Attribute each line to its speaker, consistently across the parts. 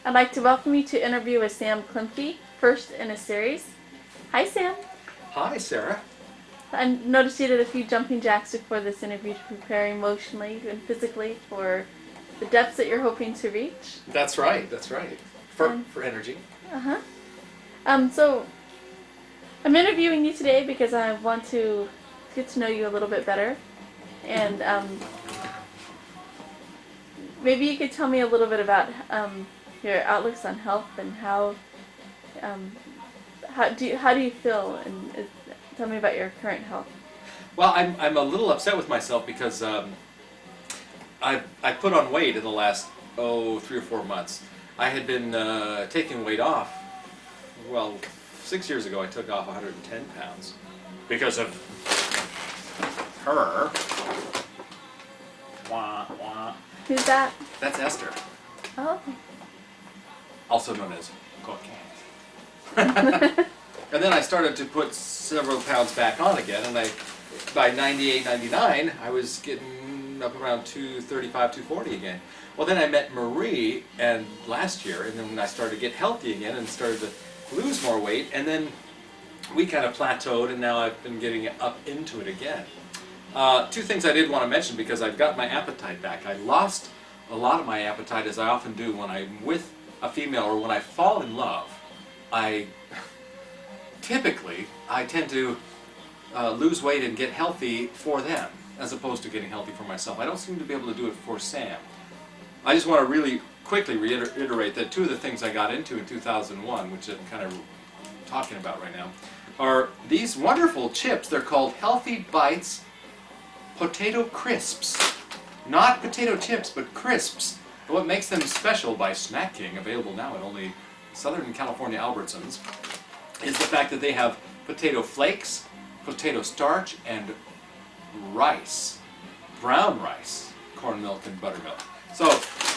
Speaker 1: I'd like to welcome you to interview with Sam Klemke, first in a series. Hi, Sam.
Speaker 2: Hi, Sarah.
Speaker 1: I noticed you did a few jumping jacks before this interview to prepare emotionally and physically for the depths that you're hoping to reach.
Speaker 2: That's right. That's right. For energy.
Speaker 1: Uh-huh. So I'm interviewing you today because I want to get to know you a little bit better, and maybe you could tell me a little bit about your outlooks on health and um, how do you feel, and tell me about your current health.
Speaker 2: Well, I'm a little upset with myself because I put on weight in the last 3 or 4 months. I had been taking weight off. Well, 6 years ago I took off 110 pounds because of her. Wah, wah.
Speaker 1: Who's that?
Speaker 2: That's Esther,
Speaker 1: Oh.
Speaker 2: also known as cocaine. And then I started to put several pounds back on again, and by 98, 99, I was getting up around 235, 240 again. Well, then I met Marie and last year, and then I started to get healthy again and started to lose more weight, and then we kind of plateaued, and now I've been getting up into it again. Two things I did want to mention because I've got my appetite back. I lost a lot of my appetite, as I often do when I'm with a female or when I fall in love. Typically, I tend to lose weight and get healthy for them, as opposed to getting healthy for myself. I don't seem to be able to do it for Sam. I just want to really quickly reiterate that two of the things I got into in 2001, which I'm kind of talking about right now, are these wonderful chips. They're called Healthy Bites Potato Crisps. Not potato chips, but crisps. And what makes them special by Snack King, available now at only Southern California Albertsons, is the fact that they have potato flakes, potato starch, and rice. Brown rice, corn milk, and buttermilk. So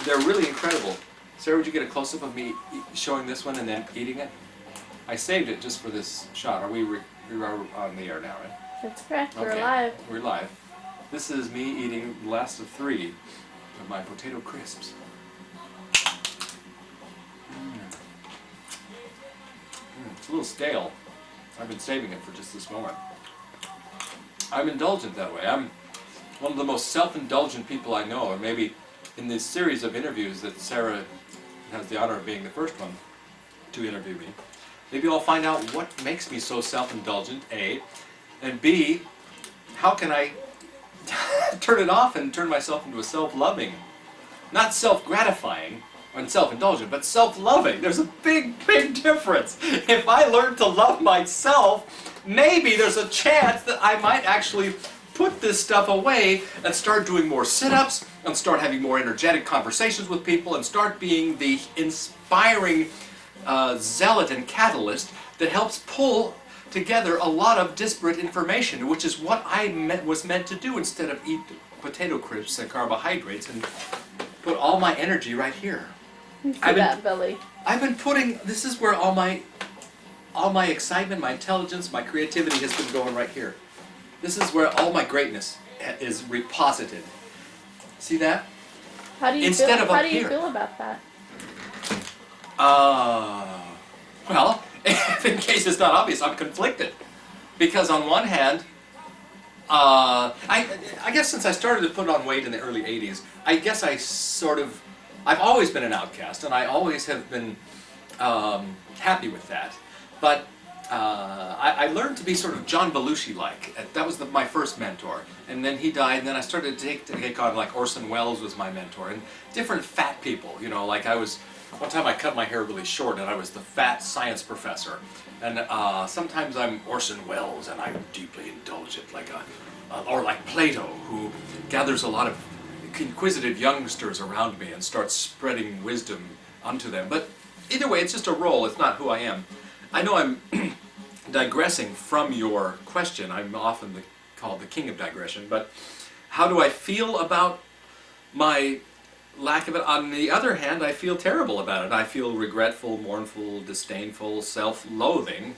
Speaker 2: they're really incredible. Sarah, would you get a close-up of me showing this one and then eating it? I saved it just for this shot. Are we on the air now, right?
Speaker 1: That's correct. We're
Speaker 2: Okay.
Speaker 1: live.
Speaker 2: We're live. This is me eating the last of 3 of my potato crisps. It's a little stale. I've been saving it for just this moment. I'm indulgent that way. I'm one of the most self-indulgent people I know, and maybe in this series of interviews that Sarah has the honor of being the first one to interview me, maybe I'll find out what makes me so self-indulgent, A, and B, how can I turn it off and turn myself into a self-loving, not self-gratifying and self-indulgent, but self-loving. There's a big, big difference. If I learn to love myself, maybe there's a chance that I might actually put this stuff away and start doing more sit-ups and start having more energetic conversations with people and start being the inspiring zealot and catalyst that helps pull together a lot of disparate information, which is what I was meant to do instead of eat potato crisps and carbohydrates and put all my energy right here.
Speaker 1: That belly.
Speaker 2: I've been putting, this is where all my excitement, my intelligence, my creativity has been going right here. This is where all my greatness is reposited. See that?
Speaker 1: How do you
Speaker 2: Instead
Speaker 1: feel?
Speaker 2: of
Speaker 1: How
Speaker 2: up
Speaker 1: do you
Speaker 2: here.
Speaker 1: feel about that?
Speaker 2: Well, in case it's not obvious, I'm conflicted. Because on one hand, I guess since I started to put on weight in the early 80s, I guess I've always been an outcast, and I always have been happy with that. But I learned to be sort of John Belushi-like. That was my first mentor. And then he died, and then I started to take on, like, Orson Welles was my mentor, and different fat people, you know, like one time I cut my hair really short, and I was the fat science professor. And sometimes I'm Orson Welles, and I'm deeply indulgent, or like Plato, who gathers a lot of inquisitive youngsters around me and starts spreading wisdom unto them. But either way, it's just a role, it's not who I am. I know I'm digressing from your question. I'm often called the king of digression, but how do I feel about my lack of it? On the other hand, I feel terrible about it. I feel regretful, mournful, disdainful, self-loathing.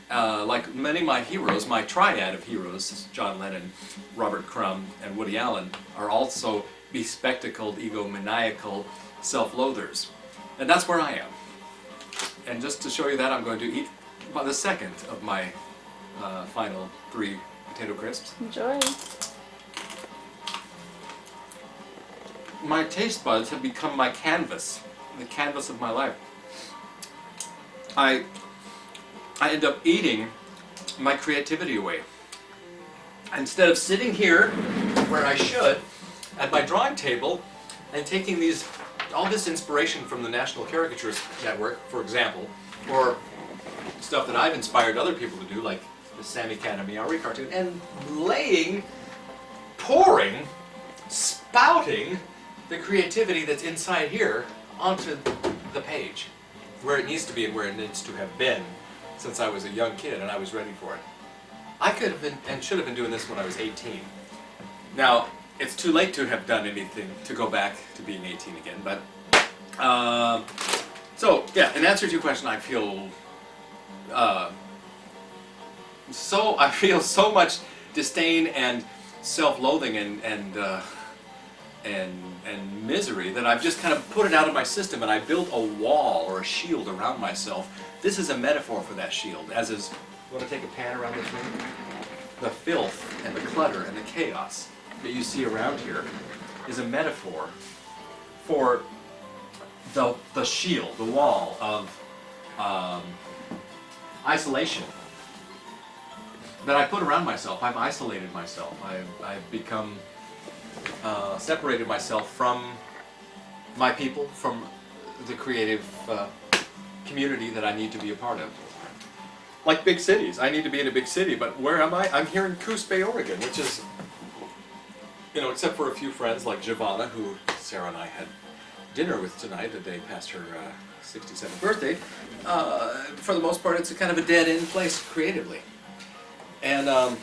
Speaker 2: Like many of my heroes, my triad of heroes, John Lennon, Robert Crumb, and Woody Allen, are also bespectacled, egomaniacal self-loathers. And that's where I am. And just to show you that, I'm going to eat about the second of my final 3 potato crisps.
Speaker 1: Enjoy.
Speaker 2: My taste buds have become my canvas, the canvas of my life. I end up eating my creativity away. Instead of sitting here, where I should, at my drawing table, and taking all this inspiration from the National Caricaturist Network, for example, or stuff that I've inspired other people to do, like the Sammy Kanamiari cartoon, and pouring, spouting the creativity that's inside here onto the page, where it needs to be and where it needs to have been since I was a young kid and I was ready for it. I could have been and should have been doing this when I was 18. Now, it's too late to have done anything to go back to being 18 again, but so yeah, in answer to your question, I feel so much disdain and self-loathing and misery that I've just kind of put it out of my system, and I built a wall or a shield around myself. This is a metaphor for that shield, as is, you want to take a pan around this room? The filth and the clutter and the chaos that you see around here is a metaphor for the shield, the wall of isolation that I put around myself. I've isolated myself. I've become separated myself from my people, from the creative community that I need to be a part of. Like big cities. I need to be in a big city, but where am I? I'm here in Coos Bay, Oregon, which is, you know, except for a few friends like Giovanna, who Sarah and I had dinner with tonight, the day past her 67th birthday. For the most part, it's a kind of a dead-end place creatively. And oh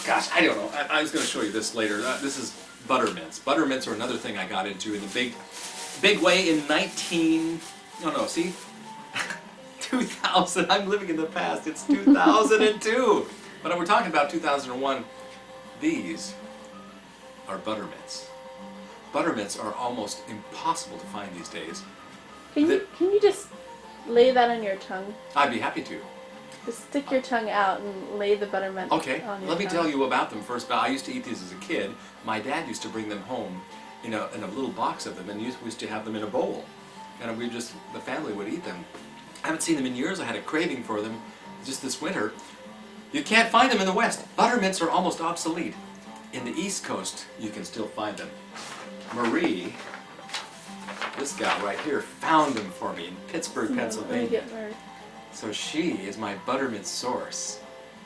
Speaker 2: gosh, I don't know. I was going to show you this later. This is buttermints. Buttermints are another thing I got into in a big way in 2000. I'm living in the past. It's 2002. But we're talking about 2001. These are buttermints. Buttermints are almost impossible to find these days.
Speaker 1: Can you just lay that on your tongue?
Speaker 2: I'd be happy to.
Speaker 1: Just stick your tongue out and lay the buttermint on your tongue.
Speaker 2: Let me tell you about them first. I used to eat these as a kid. My dad used to bring them home in a little box of them, and we used to have them in a bowl. And the family would eat them. I haven't seen them in years. I had a craving for them just this winter. You can't find them in the West. Buttermints are almost obsolete. In the East Coast, you can still find them. Marie, this gal right here, found them for me in Pittsburgh, Pennsylvania. So she is my buttermint source.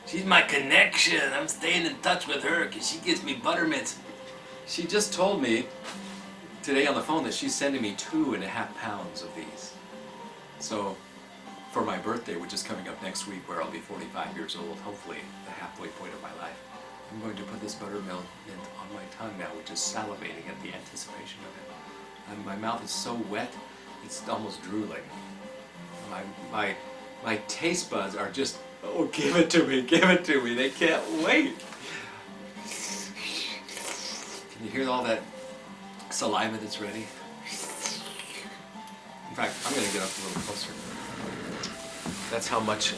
Speaker 2: She's my connection. I'm staying in touch with her because she gives me buttermints. She just told me today on the phone that she's sending me 2.5 pounds of these. So for my birthday, which is coming up next week, where I'll be 45 years old, hopefully the halfway point of my life, I'm going to put this buttermint on my tongue now, which is salivating at the anticipation of it. And my mouth is so wet, it's almost drooling. My taste buds are just, oh, give it to me, they can't wait. Can you hear all that saliva that's ready? In fact, I'm going to get up a little closer. That's how much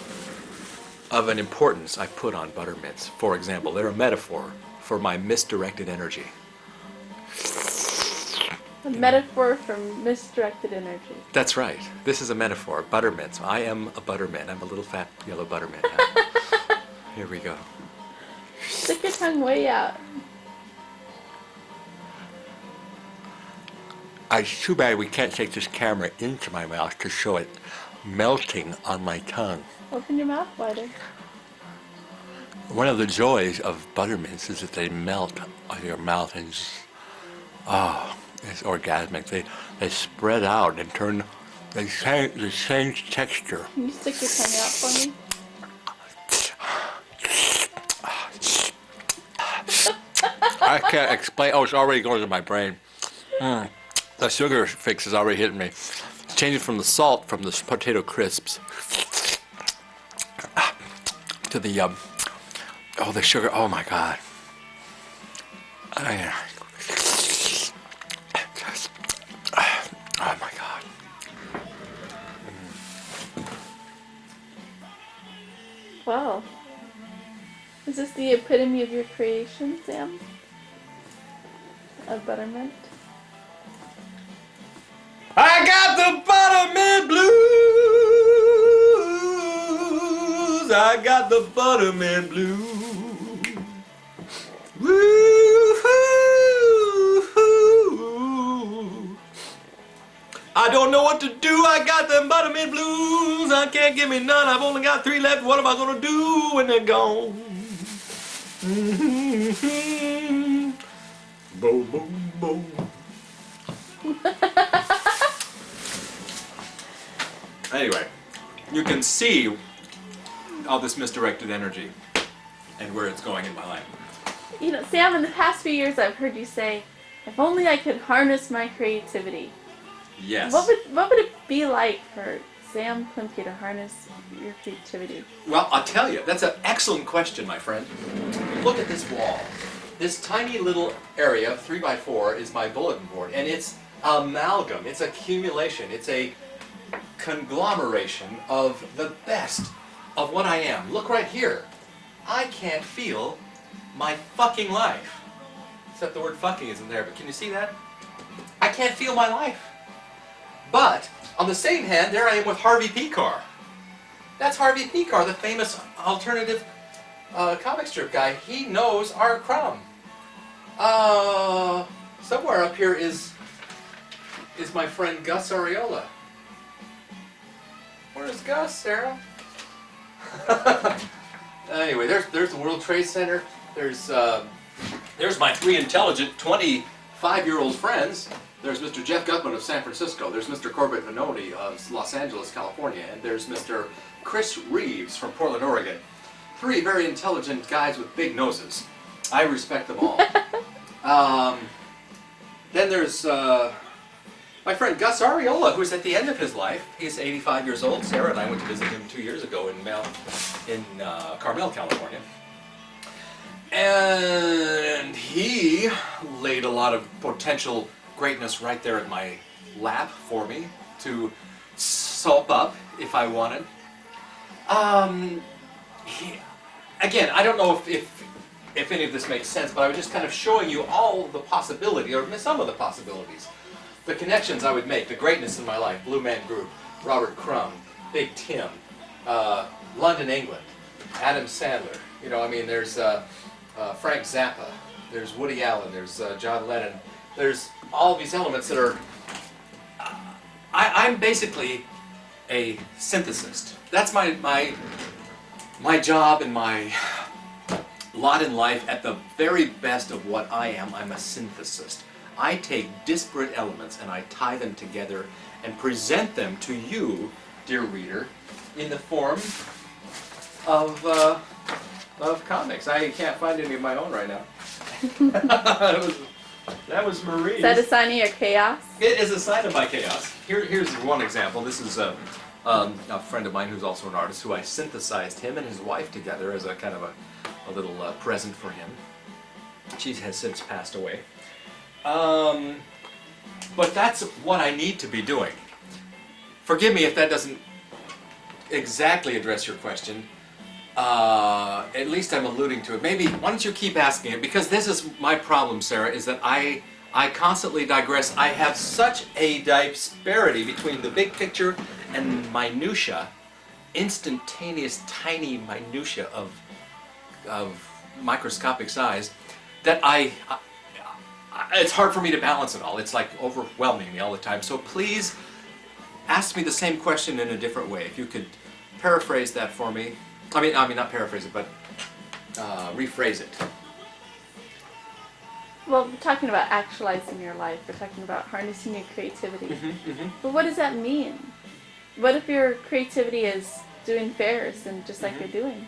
Speaker 2: of an importance I put on buttermints. For example, they're a metaphor for my misdirected energy.
Speaker 1: A metaphor for misdirected energy.
Speaker 2: That's right. This is a metaphor. Buttermints. I am a buttermint. I'm a little fat yellow buttermint. Here we go.
Speaker 1: Stick your tongue way out.
Speaker 2: It's too bad we can't take this camera into my mouth to show it melting on my tongue.
Speaker 1: Open your mouth wider.
Speaker 2: One of the joys of buttermints is that they melt on your mouth and just, oh, it's orgasmic. They spread out and turn, they change texture.
Speaker 1: Can you stick your tongue out for me?
Speaker 2: I can't explain. Oh, it's already going to my brain. The sugar fix is already hitting me. It's changing from the salt from the potato crisps to the oh, the sugar. Oh my God.
Speaker 1: Wow. Is this the epitome of your creation, Sam? Of buttermint?
Speaker 2: I got the buttermint blues. I got the buttermint blues. Woo-hoo. I don't know what to do. I got them buttermint blues. I can't give me none. I've only got 3 left. What am I gonna do when they're gone? Boom, boom, boom. Anyway, you can see all this misdirected energy and where it's going in my life.
Speaker 1: You know, Sam, in the past few years I've heard you say, if only I could harness my creativity.
Speaker 2: Yes.
Speaker 1: What would it be like for Sam Klemke to harness your creativity?
Speaker 2: Well, I'll tell you, that's an excellent question, my friend. Look at this wall. This tiny little area, 3x4, is my bulletin board, and it's amalgam, it's accumulation, it's a conglomeration of the best of what I am. Look right here. I can't feel my fucking life. Except the word fucking isn't there, but can you see that? I can't feel my life. But, on the same hand, there I am with Harvey Pekar. That's Harvey Pekar, the famous alternative comic strip guy. He knows our crumb. Somewhere up here is my friend Gus Ariola. Where's Gus, Sarah? Anyway, there's the World Trade Center. There's my 3 intelligent 25-year-old friends. There's Mr. Jeff Gutman of San Francisco. There's Mr. Corbett Vanoni of Los Angeles, California. And there's Mr. Chris Reeves from Portland, Oregon. 3 very intelligent guys with big noses. I respect them all. Then there's my friend Gus Ariola, who's at the end of his life. He's 85 years old. Sarah and I went to visit him 2 years ago in Carmel, California. And he laid a lot of potential greatness right there at my lap for me to soap up if I wanted. Again, I don't know if any of this makes sense, but I was just kind of showing you all the possibility, or some of the possibilities. The connections I would make, the greatness in my life, Blue Man Group, Robert Crumb, Big Tim, London, England, Adam Sandler. You know, I mean, there's Frank Zappa, there's Woody Allen, there's John Lennon. There's all these elements that are... I'm basically a synthesist. That's my job and my lot in life. At the very best of what I am, I'm a synthesist. I take disparate elements and I tie them together and present them to you, dear reader, in the form of comics. I can't find any of my own right now. That was Marie's.
Speaker 1: Is that a sign of your chaos?
Speaker 2: It is a sign of my chaos. Here's one example. This is a friend of mine who's also an artist, who I synthesized him and his wife together as a kind of a little present for him. She has since passed away. But that's what I need to be doing. Forgive me if that doesn't exactly address your question. At least I'm alluding to it. Maybe, why don't you keep asking it? Because this is my problem, Sarah, is that I constantly digress. I have such a disparity between the big picture and minutia, instantaneous, tiny minutia of microscopic size, that it's hard for me to balance it all. It's like overwhelming me all the time. So please ask me the same question in a different way. If you could paraphrase that for me. I mean not paraphrase it, but rephrase it.
Speaker 1: Well, we're talking about actualizing your life. We're talking about harnessing your creativity. But what does that mean? What if your creativity is doing fairs and just like you're doing?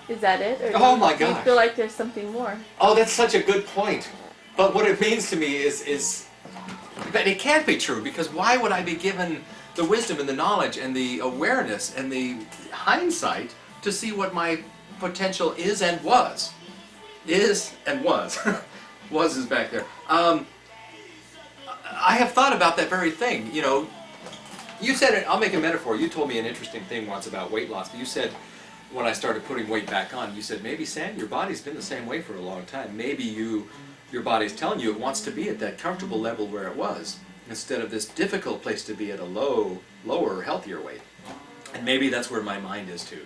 Speaker 1: Is that it? Or
Speaker 2: Oh my
Speaker 1: do you
Speaker 2: gosh.
Speaker 1: feel like there's something more?
Speaker 2: Oh, that's such a good point. But what it means to me is that it can't be true, because why would I be given the wisdom and the knowledge and the awareness and the hindsight to see what my potential is and was? Is and was. Was is back there. I have thought about that very thing. You know, you said it, I'll make a metaphor. You told me an interesting thing once about weight loss, but you said when I started putting weight back on, you said, maybe Sam, your body's been the same way for a long time. Maybe your body's telling you it wants to be at that comfortable level where it was, instead of this difficult place to be at a lower, healthier weight. And maybe that's where my mind is too.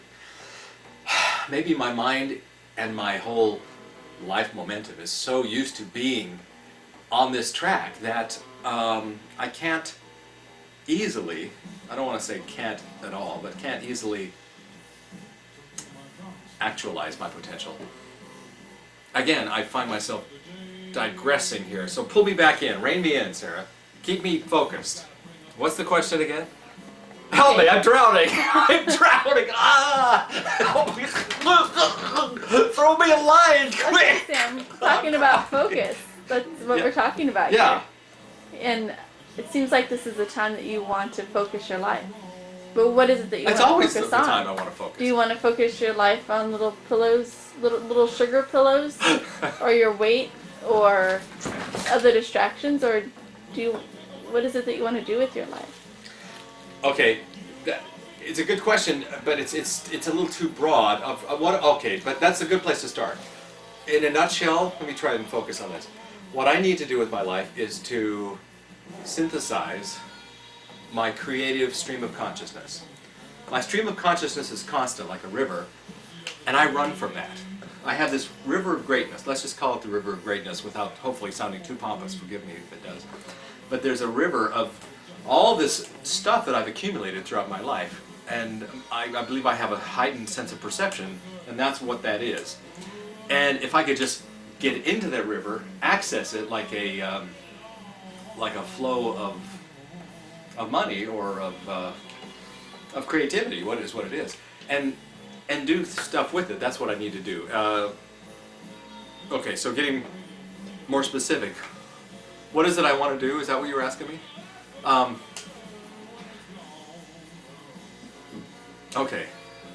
Speaker 2: Maybe my mind and my whole life momentum is so used to being on this track that I can't easily, I don't want to say can't at all, but can't easily actualize my potential. Again, I find myself digressing here, so pull me back in, rein me in, Sarah. Keep me focused. What's the question again? Help me, I'm drowning! I'm drowning! Ah! Help me! Throw me a line, quick!
Speaker 1: Okay, Sam, talking about focus. That's what we're talking about here. And it seems like this is the time that you want to focus your life. But what is it that you want to focus on?
Speaker 2: It's always the time I want to focus.
Speaker 1: Do you want to focus your life on little pillows, little sugar pillows, or your weight, or other distractions, or what is it that you want to do with your life?
Speaker 2: Okay, it's a good question, but it's a little too broad. Okay, but that's a good place to start. In a nutshell, let me try and focus on this. What I need to do with my life is to synthesize my creative stream of consciousness. My stream of consciousness is constant, like a river, and I run from that. I have this river of greatness. Let's just call it the river of greatness without hopefully sounding too pompous. Forgive me if it does. But there's a river of all this stuff that I've accumulated throughout my life, and I believe I have a heightened sense of perception, and that's what that is. And if I could just get into that river, access it like a flow of money or of creativity, what it is, and do stuff with it. That's what I need to do. Okay, so getting more specific, what is it I want to do? Is that what you were asking me? Okay,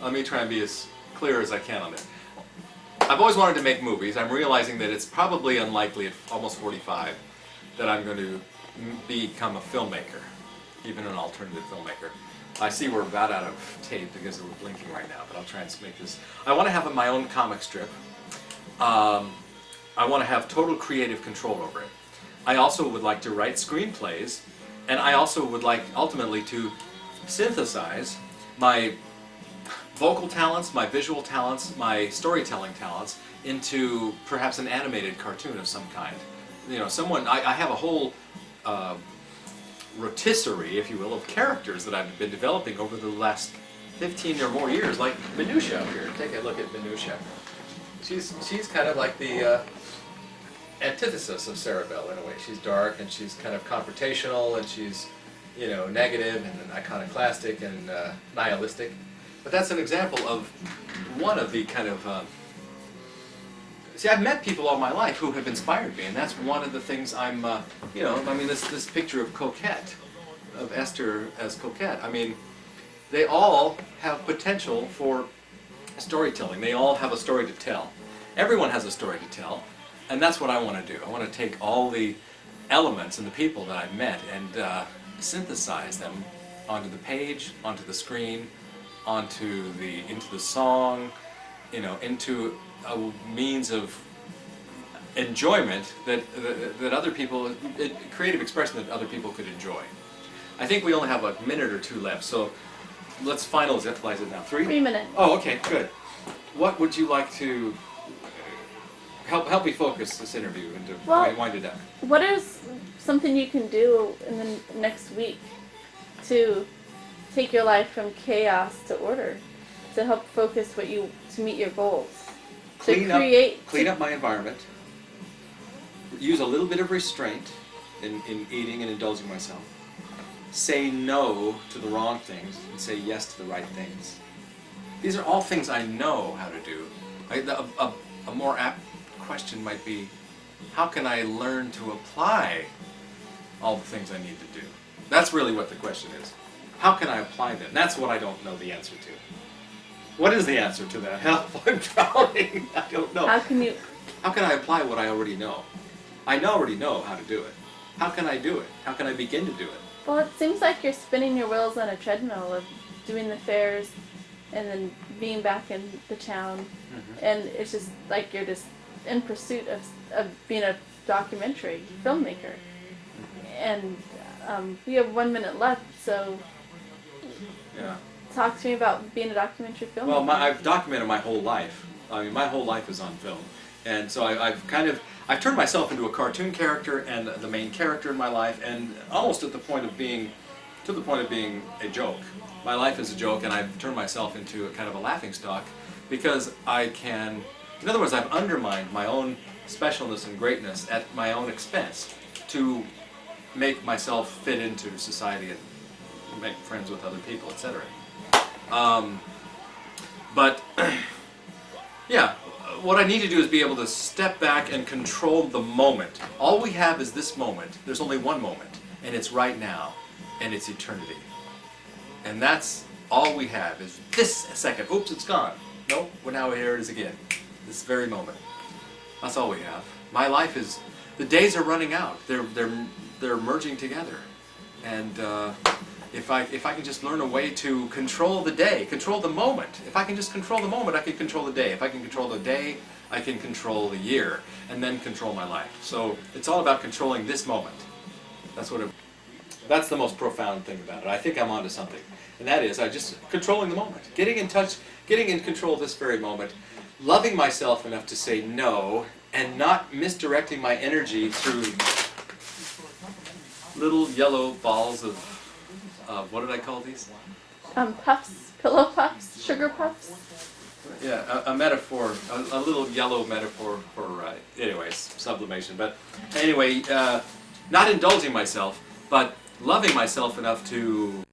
Speaker 2: let me try and be as clear as I can on this. I've always wanted to make movies. I'm realizing that it's probably unlikely at almost 45 that I'm going to become a filmmaker, even an alternative filmmaker. I see we're about out of tape because we're blinking right now, but I'll try and make this. I want to have my own comic strip. I want to have total creative control over it. I also would like to write screenplays, and I also would like ultimately to synthesize my vocal talents, my visual talents, my storytelling talents into perhaps an animated cartoon of some kind. You know, I have a whole rotisserie, if you will, of characters that I've been developing over the last 15 or more years, like Minutia up here. Take a look at Minutia. She's kind of like the antithesis of Sarabelle in a way. She's dark and she's kind of confrontational and she's, you know, negative and iconoclastic and nihilistic. But that's an example of one of the kind of see, I've met people all my life who have inspired me, and that's one of the things I'm, you know, I mean, this picture of Coquette, of Esther as Coquette, I mean, they all have potential for storytelling. They all have a story to tell. Everyone has a story to tell, and that's what I want to do. I want to take all the elements and the people that I've met and synthesize them onto the page, onto the screen, into the song, you know, into a means of enjoyment that other people, creative expression that other people could enjoy. I think we only have a minute or two left, so let's finalize it now.
Speaker 1: 3 minutes.
Speaker 2: Oh, okay, good. What would you like to help me focus this interview and to wind it up?
Speaker 1: What is something you can do in the next week to take your life from chaos to order, to help focus to meet your goals?
Speaker 2: Clean up my environment, use a little bit of restraint in eating and indulging myself, say no to the wrong things and say yes to the right things. These are all things I know how to do. A more apt question might be, how can I learn to apply all the things I need to do? That's really what the question is. How can I apply them? That's what I don't know the answer to. What is the answer to that? Help, I'm drowning. I don't know.
Speaker 1: How can
Speaker 2: I apply what I already know? I already know how to do it. How can I do it? How can I begin to do it?
Speaker 1: Well, it seems like you're spinning your wheels on a treadmill of doing the fairs and then being back in the town, and it's just like you're just in pursuit of being a documentary filmmaker. And we have 1 minute left, so
Speaker 2: Yeah.
Speaker 1: talk to me about being a documentary filmmaker.
Speaker 2: Well, I've documented my whole life. I mean, my whole life is on film, and so I've turned myself into a cartoon character and the main character in my life, and almost to the point of being a joke. My life is a joke, and I've turned myself into a kind of a laughingstock because I can. In other words, I've undermined my own specialness and greatness at my own expense to make myself fit into society and make friends with other people, etc. But yeah, what I need to do is be able to step back and control the moment. All we have is this moment. There's only one moment, and it's right now, and it's eternity. And that's all we have is this second. Oops, it's gone. No, well, now here it is again. This very moment. That's all we have. My life is, the days are running out. They're merging together. And if I can just learn a way to control the day, control the moment. If I can just control the moment, I can control the day. If I can control the day, I can control the year, and then control my life. So it's all about controlling this moment. That's the most profound thing about it. I think I'm onto something. And that is, controlling the moment. Getting in touch, getting in control of this very moment. Loving myself enough to say no, and not misdirecting my energy through little yellow balls of, what did I call these?
Speaker 1: Puffs, pillow puffs, sugar puffs.
Speaker 2: Yeah, a metaphor, a little yellow metaphor for, anyways, sublimation. But anyway, not indulging myself, but loving myself enough to